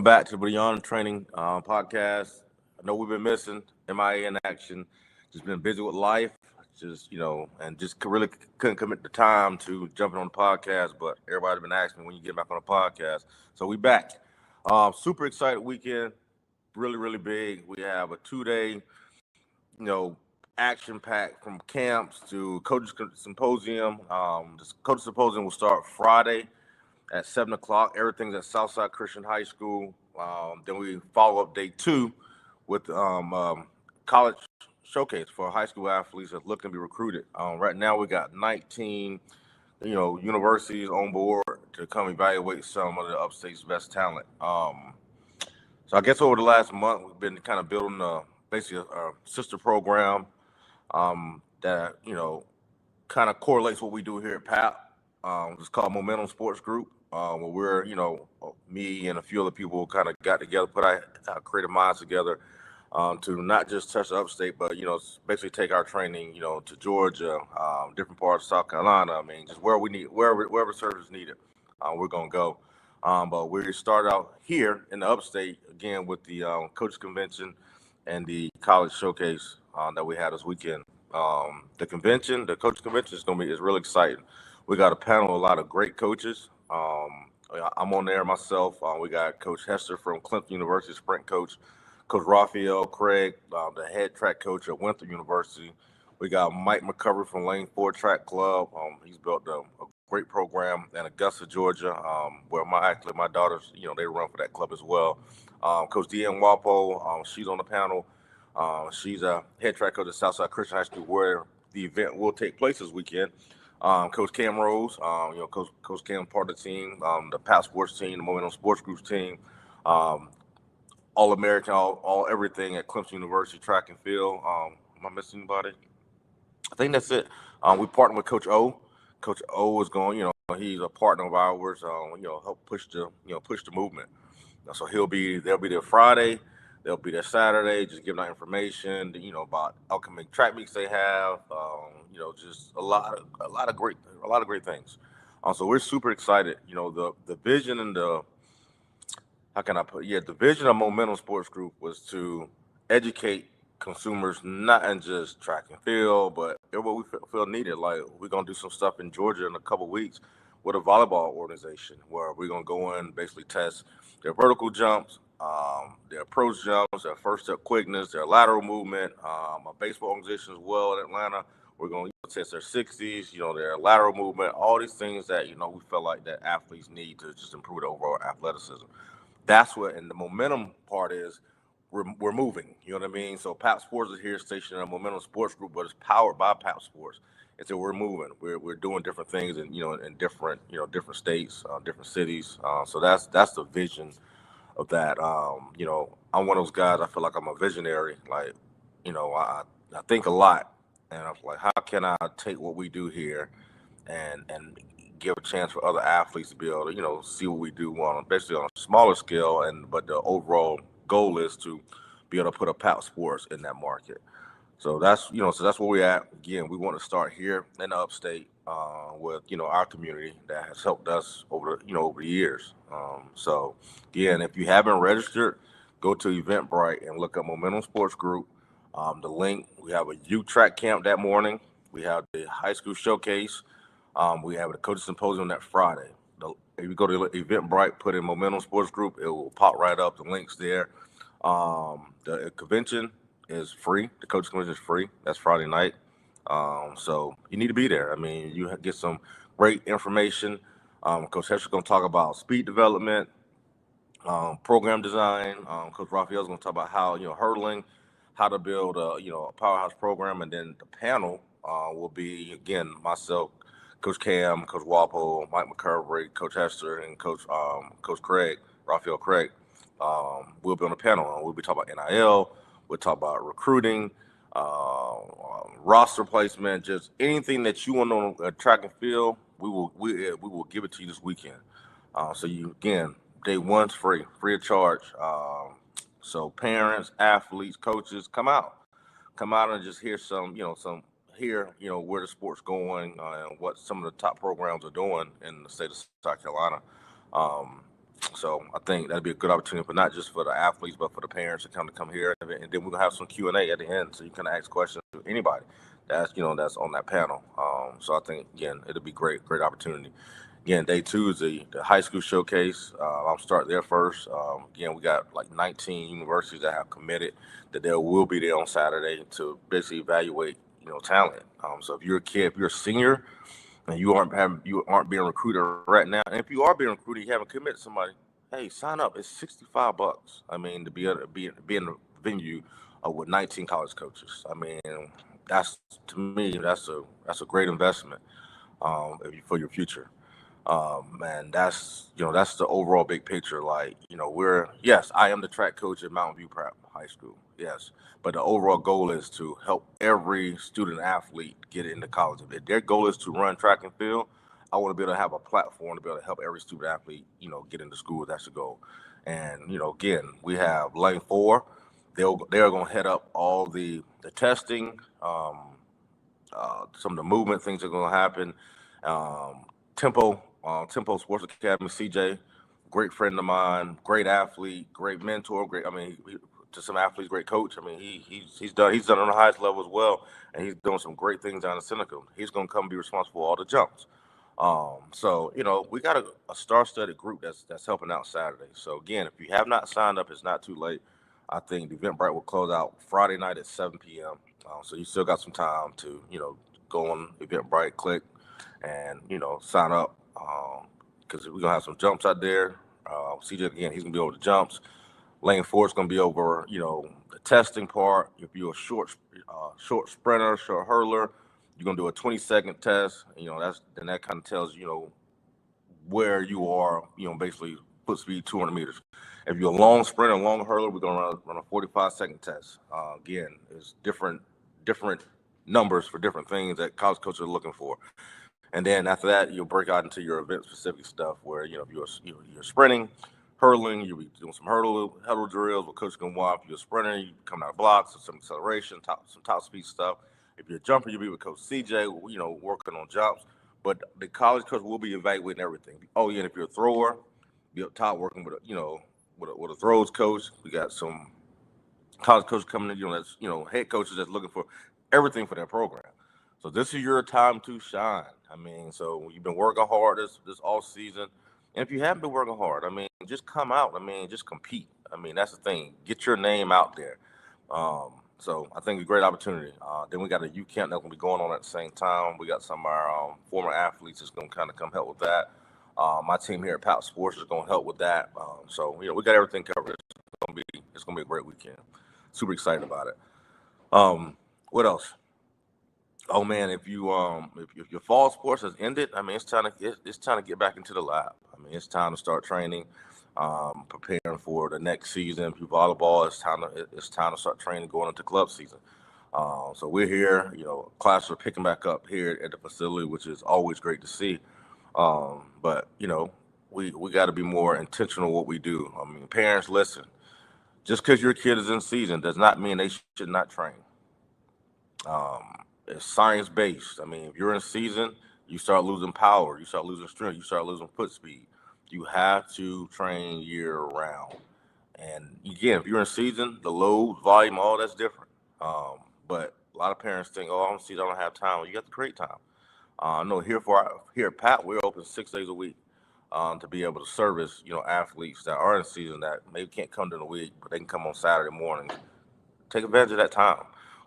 Welcome back to the Beyond Training podcast. I know we've been missing MIA in action. Just been busy with life, and just really couldn't commit the time to jumping on the podcast. But everybody's been asking me when you get back on the podcast. So we back. Super excited weekend. Really, really big. We have a 2-day, action pack from camps to coaches symposium. This coaches symposium will start Friday at 7 o'clock. Everything's at Southside Christian High School. Then we follow up day 2 with college showcase for high school athletes that looking to be recruited. Right now we got 19, universities on board to come evaluate some of the upstate's best talent. So I guess over the last month we've been kind of building basically a sister program that kind of correlates what we do here at PAP. It's called Momentum Sports Group. Where we're, me and a few other people kind of got together, put our creative minds together to not just touch the upstate, but, basically take our training, to Georgia, different parts of South Carolina. I mean, just wherever service is needed, we're going to go. But we started out here in the upstate, again, with the coach convention and the college showcase that we had this weekend. The coach convention is really exciting. We got a panel of a lot of great coaches. I'm on there myself. We got Coach Hester from Clemson University, sprint coach. Coach Raphael Craig, the head track coach at Winthrop University. We got Mike McCovery from Lane 4 Track Club. He's built a great program in Augusta, Georgia, where my daughters, they run for that club as well. Coach Deanne Wapo, she's on the panel. She's a head track coach at Southside Christian High School, where the event will take place this weekend. Coach Cam Rose, Coach Cam, part of the team, the PAP Sports team, the Momentum Sports Groups team, All-American, all everything at Clemson University track and field. Am I missing anybody? I think that's it. We partnered with Coach O. Coach O is going, he's a partner of ours. Help push the movement. So they'll be there Friday. They'll be there Saturday, just giving out information, about upcoming track meets they have. Just a lot of great things. So we're super excited. The vision and the vision of Momentum Sports Group was to educate consumers, not in just track and field, but what we feel needed. Like, we're gonna do some stuff in Georgia in a couple of weeks with a volleyball organization, where we're gonna go in, basically test their vertical jumps, their approach jumps, their first step quickness, their lateral movement. A baseball organization as well in Atlanta. We're going to test their 60s, their lateral movement, all these things that, we feel like that athletes need to just improve their overall athleticism. That's what, and the momentum part is we're moving, you know what I mean? So PAP Sports is here stationed in a Momentum Sports Group, but it's powered by PAP Sports. And so we're moving. We're doing different things in different states, different cities. So that's the vision of that. I'm one of those guys. I feel like I'm a visionary. Like, I think a lot, and I'm like, how can I take what we do here and give a chance for other athletes to be able to see what we do basically on a smaller scale, but the overall goal is to be able to put a PAP Sports in that market. So that's that's where we're at. Again, we want to start here in the upstate with our community that has helped us over the years. So again, if you haven't registered, go to Eventbrite and look up Momentum Sports Group. The link, we have a youth track camp that morning. We have the high school showcase. We have the coaches symposium that Friday. If you go to Eventbrite, put in Momentum Sports Group, it will pop right up. The link's there. The convention is free. The coaches convention is free. That's Friday night. So you need to be there. I mean, you get some great information. Coach Hesher's going to talk about speed development, program design. Coach Raphael's going to talk about how hurdling, how to build a powerhouse program, and then the panel will be, again, myself, Coach Cam, Coach Wapo, Mike McCovery, Coach Hester, and Coach Craig, Raphael Craig. We'll be on a panel. We'll be talking about NIL. We'll talk about recruiting, roster placement, just anything that you want on track and field. We will give it to you this weekend. So day one's free of charge. So parents, athletes, coaches, come out and just hear where the sport's going and what some of the top programs are doing in the state of South Carolina. So I think that'd be a good opportunity for not just for the athletes, but for the parents to come here, and then we're gonna have some Q&A at the end, so you can ask questions to anybody that's on that panel. So I think again it'll be great opportunity. Again, day two is the high school showcase. I'll start there first. Again, we got like 19 universities that have committed that they will be there on Saturday to basically evaluate talent. So if you're a kid, if you're a senior and you aren't being recruited right now, and if you are being recruited, you haven't committed to somebody, hey, sign up. It's $65. I mean, to be able to be in the venue with 19 college coaches. I mean, that's to me that's a great investment for your future. And that's the overall big picture. Like, yes, I am the track coach at Mountain View Prep High School. Yes. But the overall goal is to help every student athlete get into college. If their goal is to run track and field, I want to be able to have a platform to be able to help every student athlete, get into school. That's the goal. And, again, we have Lane 4. They're going to head up all the testing, some of the movement things are going to happen. Tempo Sports Academy, CJ, great friend of mine, great athlete, great mentor, great. I mean, to some athletes, great coach. I mean, he's done on the highest level as well, and he's doing some great things down in Seneca. He's going to come be responsible for all the jumps. So we got a star-studded group that's helping out Saturday. So again, if you have not signed up, it's not too late. I think the Eventbrite will close out Friday night at 7 p.m. So you still got some time to go on Eventbrite, click, and sign up because we're gonna have some jumps out there. CJ again, he's gonna be over the jumps. Lane 4 is gonna be over the testing part. If you're a short sprinter, short hurler, you're gonna do a 20-second test. That kind of tells where you are. Basically foot speed 200 meters. If you're a long sprinter, long hurler, we're gonna run a 45-second test. Again, it's different numbers for different things that college coaches are looking for. And then after that, you'll break out into your event-specific stuff where, if you're sprinting, hurling, you'll be doing some hurdle drills where coach can watch. If you're a sprinter, you come out of blocks, some acceleration, some top speed stuff. If you're a jumper, you'll be with Coach CJ, working on jumps. But the college coach will be evaluating everything. Oh, yeah, and if you're a thrower, be up top working with a throws coach. We got some college coaches coming in, that's head coaches that's looking for everything for their program. So this is your time to shine. I mean, so you've been working hard this all season, and if you haven't been working hard, I mean, just come out. I mean, just compete. I mean, that's the thing. Get your name out there. So I think a great opportunity. Then we got a youth camp that's gonna be going on at the same time. We got some of our former athletes that's gonna kind of come help with that. My team here at Pal Sports is gonna help with that. So we got everything covered. It's gonna be a great weekend. Super excited about it. What else? Oh man, if your fall sports has ended, I mean it's time to get back into the lab. I mean it's time to start training, preparing for the next season. If you volleyball, it's time to start training going into club season. So we're here, classes are picking back up here at the facility, which is always great to see. But we got to be more intentional what we do. I mean, parents, listen. Just because your kid is in season does not mean they should not train. It's science based. I mean, if you're in season, you start losing power, you start losing strength, you start losing foot speed. You have to train year round. And again, if you're in season, the load, volume, all that's different. But a lot of parents think, oh, I'm in season, I don't have time. Well, you got to create time. No, here at Pat, we're open 6 days a week to be able to service, athletes that are in season that maybe can't come during the week, but they can come on Saturday mornings. Take advantage of that time.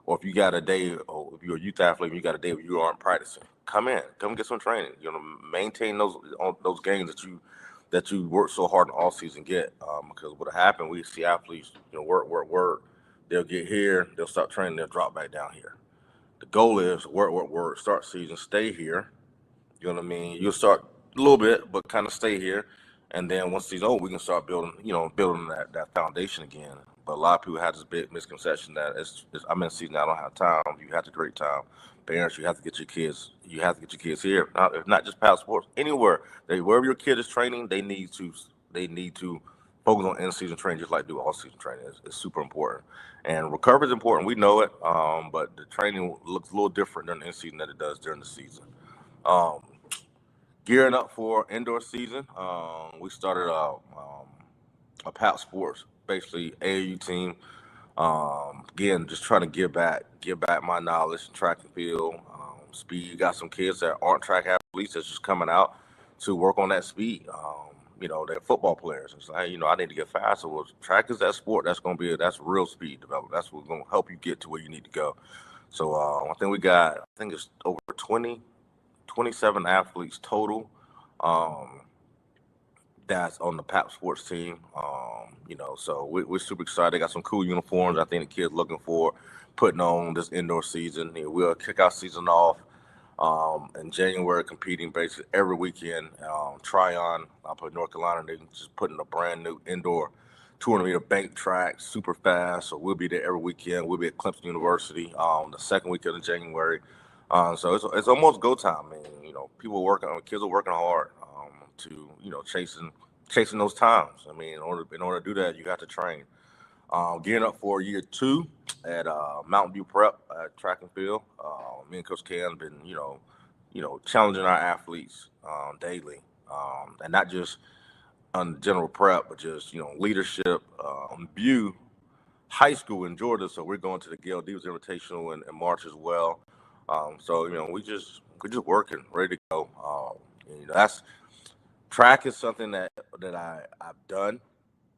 Or if you got a day, or if you're a youth athlete, and you got a day where you aren't practicing, come get some training. Maintain those gains that you work so hard in all season get. Because what happened, we see athletes, work. They'll get here, they'll stop training, they'll drop back down here. The goal is work, start season, stay here. You know what I mean? You'll start a little bit, but kind of stay here. And then once season's over, we can start building that foundation again. But a lot of people have this big misconception that I'm in season, I don't have time. You have to create time. Parents, you have to get your kids here. If not just Pal Sports, anywhere. Wherever your kid is training, they need to focus on in-season training just like do all-season training. It's super important. And recovery is important. We know it, but the training looks a little different during the in-season than it does during the season. Um, gearing up for indoor season. We started a PAP Sports, basically AAU team. Again, just trying to give back my knowledge, track and field, speed. Got some kids that aren't track athletes that's just coming out to work on that speed. They're football players. It's like, I need to get faster. Well, track is that sport. That's real speed development. That's what's going to help you get to where you need to go. So I think it's over 27 athletes total. Um, that's on the PAP Sports team. So we're super excited. Got some cool uniforms. I think the kids looking for putting on this indoor season. We'll kick our season off in January, competing basically every weekend. Tryon up in North Carolina, they just putting a brand new indoor 200-meter bank track, super fast. So we'll be there every weekend. We'll be at Clemson University the second weekend of January. So it's almost go time. I mean, kids are working hard to chasing those times. I mean, in order to do that, you have to train. Gearing up for year 2 at Mountain View Prep at track and field. Me and Coach Cam been challenging our athletes daily, and not just on general prep, but just leadership. View High School in Georgia, so we're going to the Gail Divas Invitational in March as well. We're just working, ready to go. That's track is something that I've done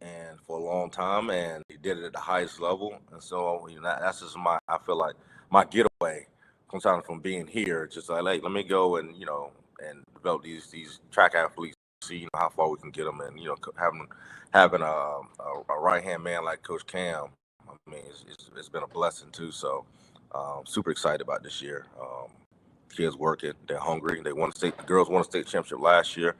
and for a long time, and he did it at the highest level. And so that's just I feel like my getaway sometimes from being here. Just like, hey, let me go and and develop these track athletes, see how far we can get them, and having a right hand man like Coach Cam. I mean, it's been a blessing too. So super excited about this year. Kids working, they're hungry. The girls won a state championship last year.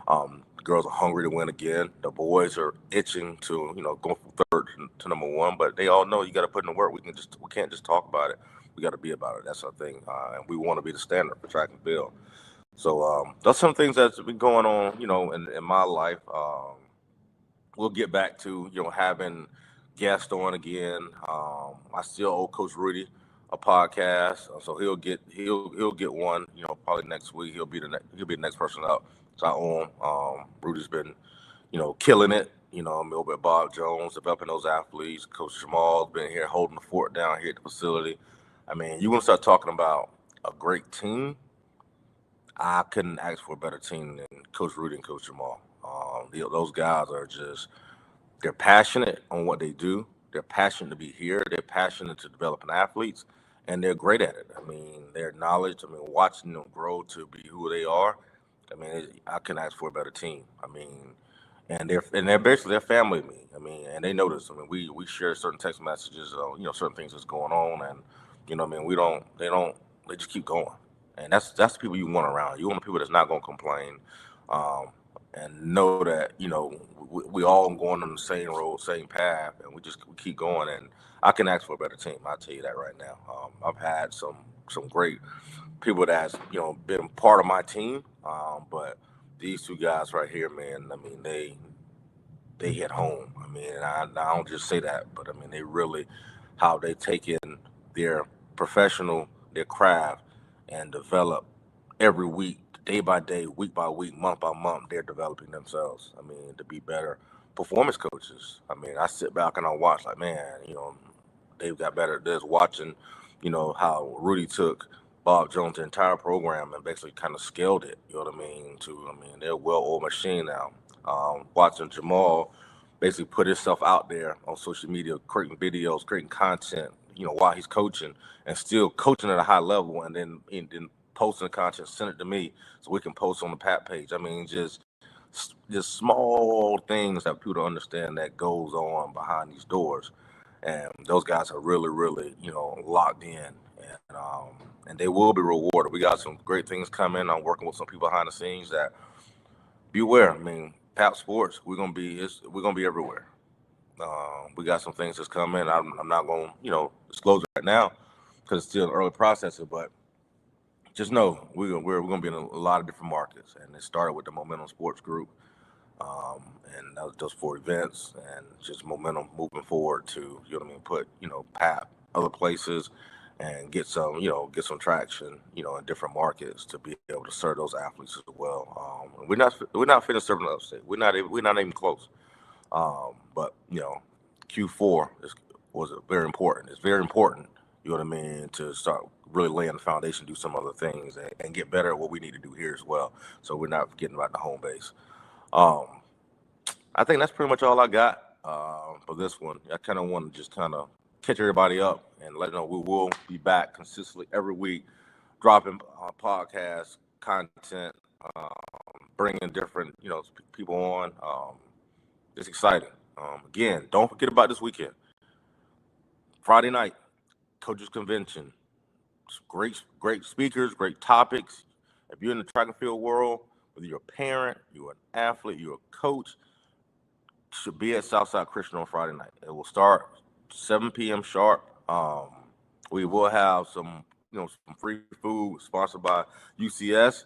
The girls are hungry to win again. The boys are itching to, go from third to number 1. But they all know you got to put in the work. We can't just talk about it. We got to be about it. That's our thing, and we want to be the standard for track and field. So those some things that's been going on, in my life. We'll get back to having guests on again. I still owe Coach Rudy a podcast, so he'll get one. Probably next week. He'll be the next person up. So I owe him. Rudy's been killing it. Over at Bob Jones, developing those athletes. Coach Jamal's been here holding the fort down here at the facility. I mean, you want to start talking about a great team. I couldn't ask for a better team than Coach Rudy and Coach Jamal. Those guys are they're passionate on what they do. They're passionate to be here. They're passionate to developing athletes, and they're great at it. I mean, their knowledge, watching them grow to be who they are. I couldn't ask for a better team. They're basically their family to me. And they know this. We share certain text messages, certain things that's going on, and they just keep going. And that's the people you want around. You want people that's not going to complain, and know that we all going on the same road, same path, and we keep going. And I can ask for a better team. I'll tell you that right now. I've had some great people that's been part of my team, but these 2 guys right here, man. They hit home. And I don't just say that, but they really how they take in their their craft, and develop every week, day by day, week by week, month by month. They're developing themselves. To be better performance coaches. I sit back and I watch like, man, they've got better. There's watching, how Rudy took Bob Jones' entire program and basically kind of scaled it. You know what I mean? They're a well-oiled machine now. Watching Jamal basically put himself out there on social media, creating videos, creating content, while he's coaching, and still coaching at a high level, and then posting content, send it to me so we can post on the PAP page. Just small things that people don't understand that goes on behind these doors, and those guys are really, really, locked in, and they will be rewarded. We got some great things coming. I'm working with some people behind the scenes that beware. PAP Sports, we're gonna be everywhere. We got some things that's coming. I'm not going to disclose it right now because it's still an early processing, but just know we're going to be in a lot of different markets. And it started with the Momentum Sports Group, and that was just for events and just momentum moving forward to put PAP other places, and get some traction, in different markets to be able to serve those athletes as well. We're not finished serving upstate. We're not even close. But Q4 was very important. It's very important, you know what I mean, to start really laying the foundation, do some other things, and get better at what we need to do here as well. So we're not forgetting about the home base. Um, I think that's pretty much all I got for this one. I kind of want to just kind of catch everybody up and let them know we will be back consistently every week, dropping podcast content, um, bringing different people on. It's exciting. Again, don't forget about this weekend, Friday night, coaches convention. Great speakers, great topics. If you're in the track and field world, whether you're a parent, you're an athlete, you're a coach, should be at Southside Christian on Friday night. It will start 7 p.m. sharp. We will have some free food sponsored by UCS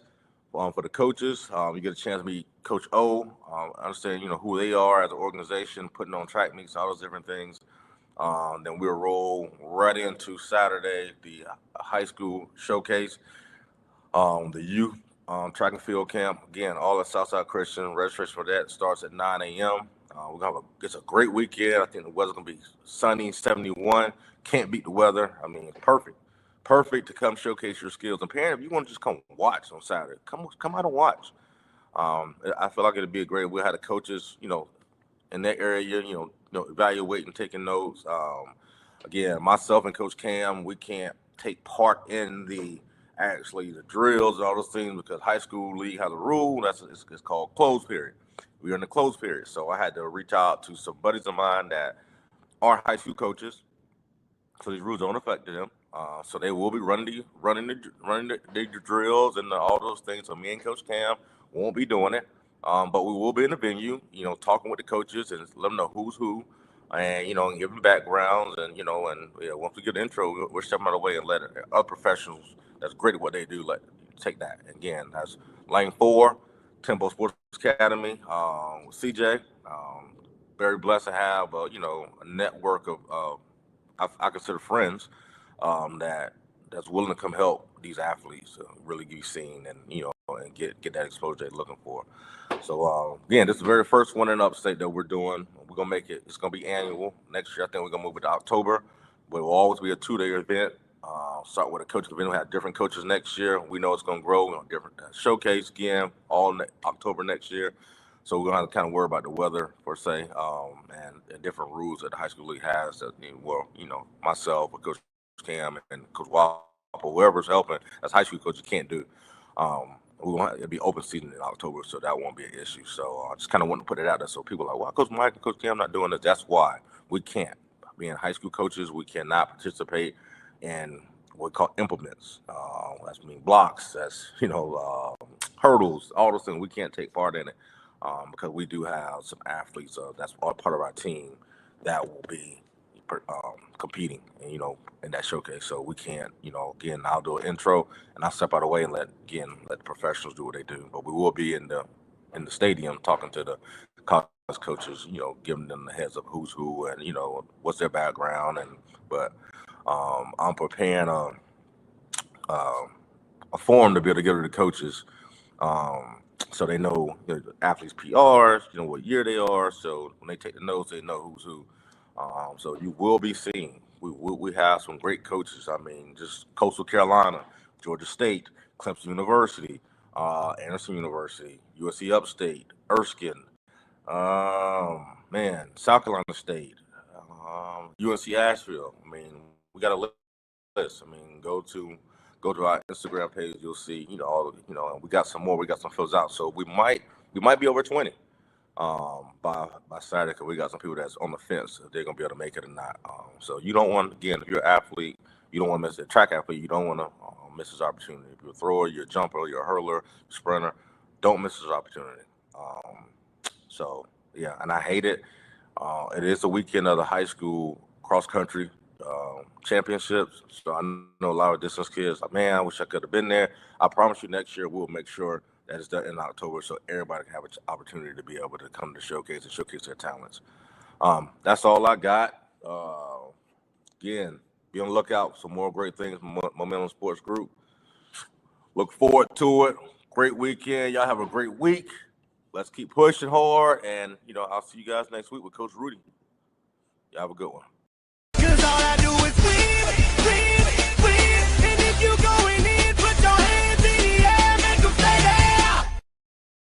for the coaches. You get a chance to meet Coach O, understand who they are as an organization, putting on track meets, all those different things. Then we'll roll right into Saturday, the high school showcase, the youth track and field camp. Again, all at Southside Christian. Registration for that starts at 9 a.m. We're gonna have it's a great weekend. I think the weather's gonna be sunny, 71. Can't beat the weather. I mean, it's perfect to come showcase your skills. And parent, if you want to just come watch on Saturday, come out and watch. I feel like it'd be a great. We'll have the coaches, in that area, evaluating, taking notes. Again, myself and Coach Cam, we can't take part in the drills and all those things because high school league has a rule. It's called closed period. We're in the closed period, so I had to reach out to some buddies of mine that are high school coaches, so these rules don't affect them. So they will be running the drills and all those things. So me and Coach Cam won't be doing it, but we will be in the venue, talking with the coaches and let them know who's who, and and give them backgrounds once we get the intro, we're stepping out of the way and let other professionals that's great at what they do take that. Again, that's Lane 4, Tempo Sports Academy, with CJ. Very blessed to have a network of I consider friends that's willing to come help these athletes really be seen and and get that exposure they're looking for. So again, this is the very first one in upstate that we're doing. We're gonna make it. It's gonna be annual. Next year, I think we're gonna move it to October, but it will always be a 2-day event. Start with a coaching event. We'll have different coaches next year. We know it's gonna grow. Different showcase again October next year. So we're gonna have to kind of worry about the weather per se, and the different rules that the high school league has. That myself, or Coach Cam, and Coach Wap, or whoever's helping as high school coaches can't do. It'll be open season in October, so that won't be an issue. So I just kind of want to put it out there so people are like, why Coach Mike and Coach Cam not doing this? That's why we can't. Being high school coaches, we cannot participate in what we call implements. That's blocks. That's hurdles. All those things we can't take part in it because we do have some athletes. That's all part of our team that will be competing and in that showcase. So we can't again, I'll do an intro and I'll step out of the way and let the professionals do what they do, but we will be in the stadium talking to the college coaches, giving them the heads up who's who and what's their background. But I'm preparing a form to be able to give to the coaches, so they know the athletes PRs, what year they are, so when they take the notes they know who's who. So you will be seeing. We have some great coaches. I mean, just Coastal Carolina, Georgia State, Clemson University, Anderson University, USC Upstate, Erskine, South Carolina State, UNC Asheville. I mean, we got a list. I mean, go to our Instagram page. You'll see, and we got some more. We got some fills out. So we might be over 20. By Saturday, because we got some people that's on the fence if they're gonna be able to make it or not. So you don't want, again, if you're an athlete, you don't want to miss a track athlete. You don't want to miss this opportunity. If you're a thrower, you're a jumper, you're a hurler, sprinter, don't miss this opportunity. So yeah, and I hate it. It is the weekend of the high school cross country championships. So I know a lot of distance kids like, man, I wish I could have been there. I promise you, next year we'll make sure that is done in October, so everybody can have an opportunity to be able to come to showcase and showcase their talents. That's all I got. Again, Be on the lookout for some more great things from Momentum Sports Group. Look forward to it. Great weekend. Y'all have a great week. Let's keep pushing hard. And, I'll see you guys next week with Coach Rudy. Y'all have a good one.